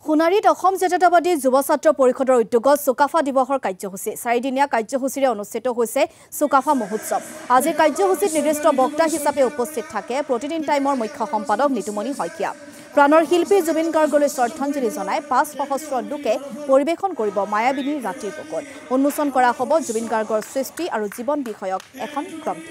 সোণাৰীত অসম জাতীয়তাবাদী যুৱ ছাত্ৰ পৰিষদৰ উদ্যোগত চুকাফা দিৱসৰ কাৰ্যসূচী 4 দিনীয়া কাৰ্যসূচীৰে অনুষ্ঠিত হৈছে চুকাফা মহোৎসৱ। আজি কাৰ্যসূচীত নিৰ্দিষ্ট বক্তা হিচাপে উপস্থিত থাকে প্ৰতিদিন টাইমৰ মুখ্য সম্পাদক নিতুমণি শইকীয়া। প্ৰাণৰ শিল্পী জুবিন গাৰ্গলৈ শ্ৰদ্ধাঞ্জলি জনাই 5 সহস্ৰ লোকে পৰিৱেশন কৰিব মায়াবিনীৰ ৰাতিৰ পকল। উন্মোচন কৰা হ'ব জুবিন গাৰ্গৰ সৃষ্টি আৰু জীৱন বিষয়ক এখন গ্ৰন্থ।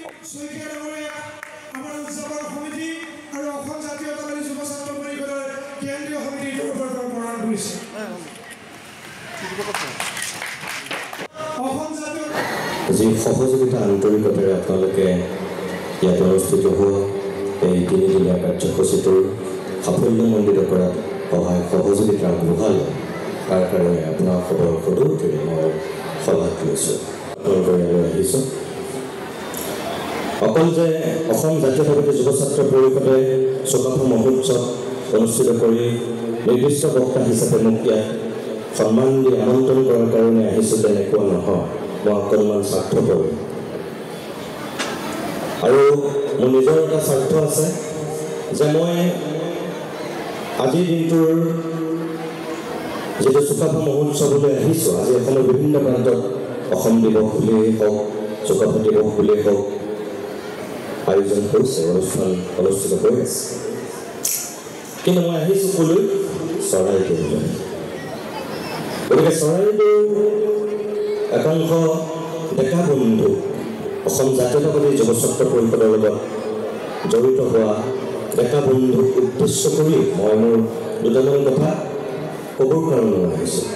যি সহযোগিতা আন্তৰিকতাৰে আপোনালোকে ইয়াত অনুষ্ঠিত হোৱা এই 3 দিনীয়া কাৰ্যসূচীটোৰ সাফল্যমণ্ডিত কৰাত সহায় সহযোগিতা আগবঢ়ালে তাৰ কাৰণে আপোনাৰ খবৰ সদৌতিৰে মই শলাগ লৈছোঁ। আপোনালোকৰ ইয়ালৈ আহিছোঁ অকল যে অসম জাতীয়তাবাদী যুৱ ছাত্ৰ পৰিষদে চুকাফা মহোৎসৱ অনুষ্ঠিত কৰি নিৰ্দিষ্ট বক্তা হিচাপে মোক ইয়াত সন্মান দি আমন্ত্ৰণ কৰাৰ কাৰণে আহিছোঁ তেনেকুৱা নহয়। মই অকণমান স্বাৰ্থপৰ আৰু মোৰ নিজৰ এটা স্বাৰ্থ আছে যে মই আজিৰ দিনটোৰ যিটো চুকাফা মহোৎসৱলৈ আহিছোঁ, আজি অসমৰ বিভিন্ন প্ৰান্তত অসম দিৱস বুলিয়েই হওক চুকাফা দিৱস বুলিয়েই হওক আয়োজন কৰিছে, অনুষ্ঠান অনুষ্ঠিত কৰি আছে। কিন্তু মই আহিছোঁ ক'লৈ? চৰাইদেউলৈ। গতিকে চৰাইদেউ একাংশ ডেকা বন্ধু অসম জাতীয়তাবাদী যুৱ ছাত্ৰ পৰিষদৰ লগত জড়িত হোৱা ডেকা বন্ধুক উদ্দেশ্য কৰি মই মোৰ দুটামান কথা ক'বৰ কাৰণে আহিছোঁ।